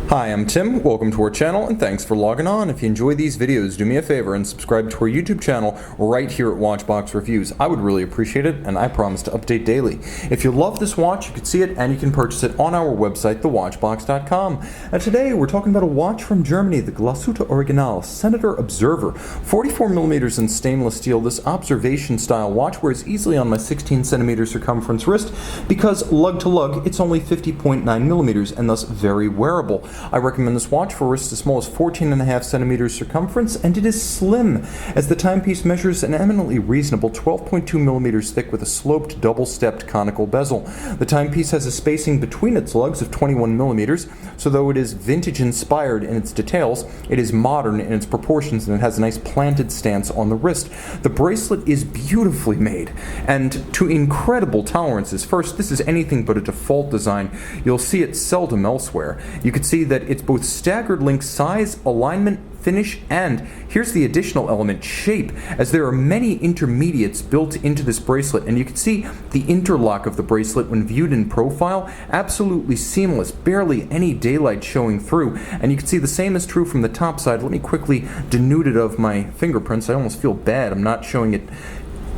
Hi, I'm Tim, welcome to our channel, and thanks for logging on. If you enjoy these videos, do me a favor and subscribe to our YouTube channel right here at Watchbox Reviews. I would really appreciate it, and I promise to update daily. If you love this watch, you can see it and you can purchase it on our website, thewatchbox.com. And today we're talking about a watch from Germany, the Glashutte Original Senator Observer. 44mm in stainless steel, this observation-style watch wears easily on my 16cm circumference wrist because lug-to-lug, it's only 50.9mm and thus very wearable. I recommend this watch for wrists as small as 14.5cm circumference, and it is slim, as the timepiece measures an eminently reasonable 12.2mm thick with a sloped, double-stepped conical bezel. The timepiece has a spacing between its lugs of 21mm, so though it is vintage-inspired in its details, it is modern in its proportions, and it has a nice planted stance on the wrist. The bracelet is beautifully made, and to incredible tolerances. First, this is anything but a default design. You'll see it seldom elsewhere. You can see that it's both staggered link size, alignment, finish, and here's the additional element, shape, as there are many intermediates built into this bracelet, and you can see the interlock of the bracelet when viewed in profile, absolutely seamless, barely any daylight showing through, and you can see the same is true from the top side. Let me quickly denude it of my fingerprints. I almost feel bad I'm not showing it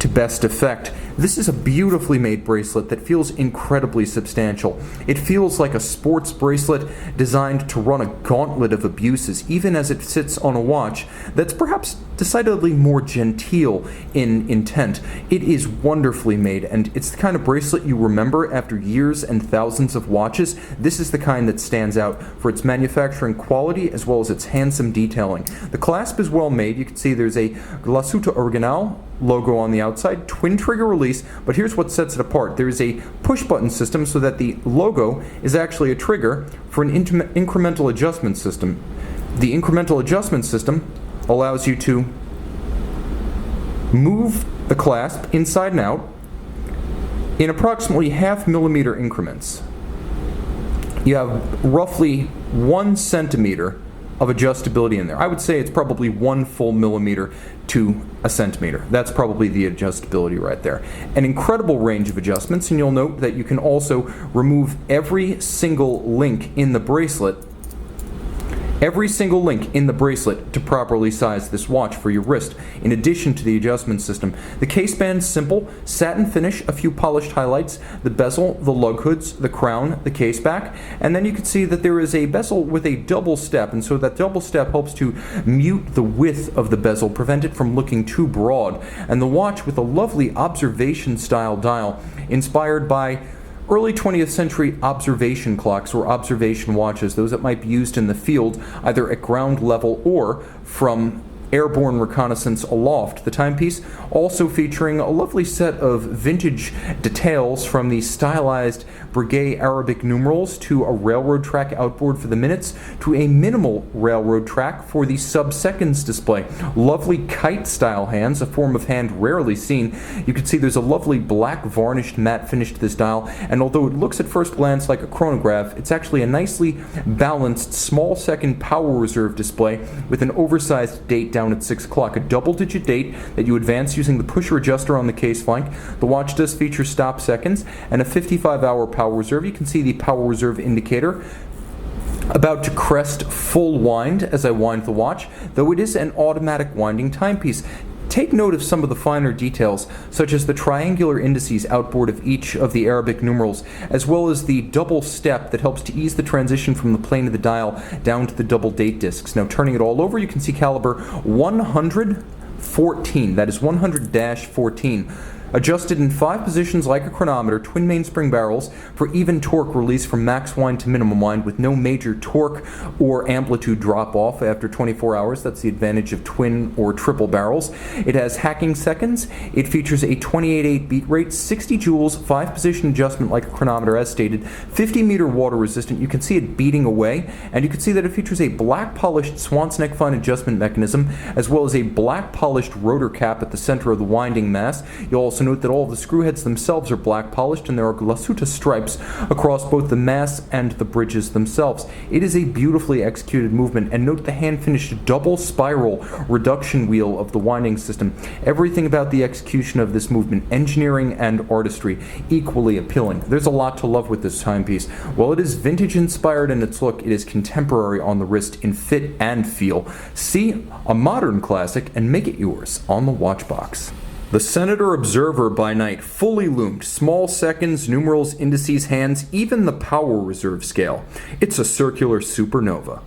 to best effect. This is a beautifully made bracelet that feels incredibly substantial. It feels like a sports bracelet designed to run a gauntlet of abuses, even as it sits on a watch that's perhaps decidedly more genteel in intent. It is wonderfully made, and it's the kind of bracelet you remember after years and thousands of watches. This is the kind that stands out for its manufacturing quality as well as its handsome detailing. The clasp is well made. You can see there's a Glashutte Original logo on the outside, twin trigger release, but here's what sets it apart. There is a push button system so that the logo is actually a trigger for an incremental adjustment system. The incremental adjustment system allows you to move the clasp inside and out in approximately 0.5mm increments. You have roughly 1 centimeter of adjustability in there. I would say it's probably 1 full millimeter to a centimeter. That's probably the adjustability right there. An incredible range of adjustments, and you'll note that you can also remove every single link in the bracelet to properly size this watch for your wrist, in addition to the adjustment system. The case band's simple, satin finish, a few polished highlights, the bezel, the lug hoods, the crown, the case back, and then you can see that there is a bezel with a double step, and so that double step helps to mute the width of the bezel, prevent it from looking too broad, and the watch with a lovely observation-style dial, inspired by early 20th century observation clocks or observation watches, those that might be used in the field either at ground level or from airborne reconnaissance aloft. The timepiece also featuring a lovely set of vintage details, from the stylized Breguet Arabic numerals to a railroad track outboard for the minutes to a minimal railroad track for the sub-seconds display. Lovely kite style hands, a form of hand rarely seen. You can see there's a lovely black varnished matte finish to this dial, and although it looks at first glance like a chronograph, it's actually a nicely balanced small second power reserve display with an oversized date down at 6 o'clock, a double-digit date that you advance using the pusher adjuster on the case flank. The watch does feature stop seconds and a 55-hour power reserve. You can see the power reserve indicator about to crest full wind as I wind the watch, though it is an automatic winding timepiece. Take note of some of the finer details, such as the triangular indices outboard of each of the Arabic numerals, as well as the double step that helps to ease the transition from the plane of the dial down to the double date discs. Now, turning it all over, you can see caliber 114, that is 100-14. Adjusted in 5 positions like a chronometer, twin mainspring barrels for even torque release from max wind to minimum wind with no major torque or amplitude drop off after 24 hours. That's the advantage of twin or triple barrels. It has hacking seconds. It features a 28.8 beat rate, 60 joules, 5 position adjustment like a chronometer as stated, 50-meter water resistant. You can see it beating away, and you can see that it features a black polished swan's neck fine adjustment mechanism as well as a black polished rotor cap at the center of the winding mass. You'll also Also note that all of the screw heads themselves are black polished, and there are Glashutte stripes across both the mass and the bridges themselves. It is a beautifully executed movement, and note the hand-finished double spiral reduction wheel of the winding system. Everything about the execution of this movement, engineering and artistry, equally appealing. There's a lot to love with this timepiece. While it is vintage-inspired in its look, it is contemporary on the wrist in fit and feel. See a modern classic and make it yours on the Watchbox. The Senator Observer by night, fully loomed, small seconds, numerals, indices, hands, even the power reserve scale. It's a circular supernova.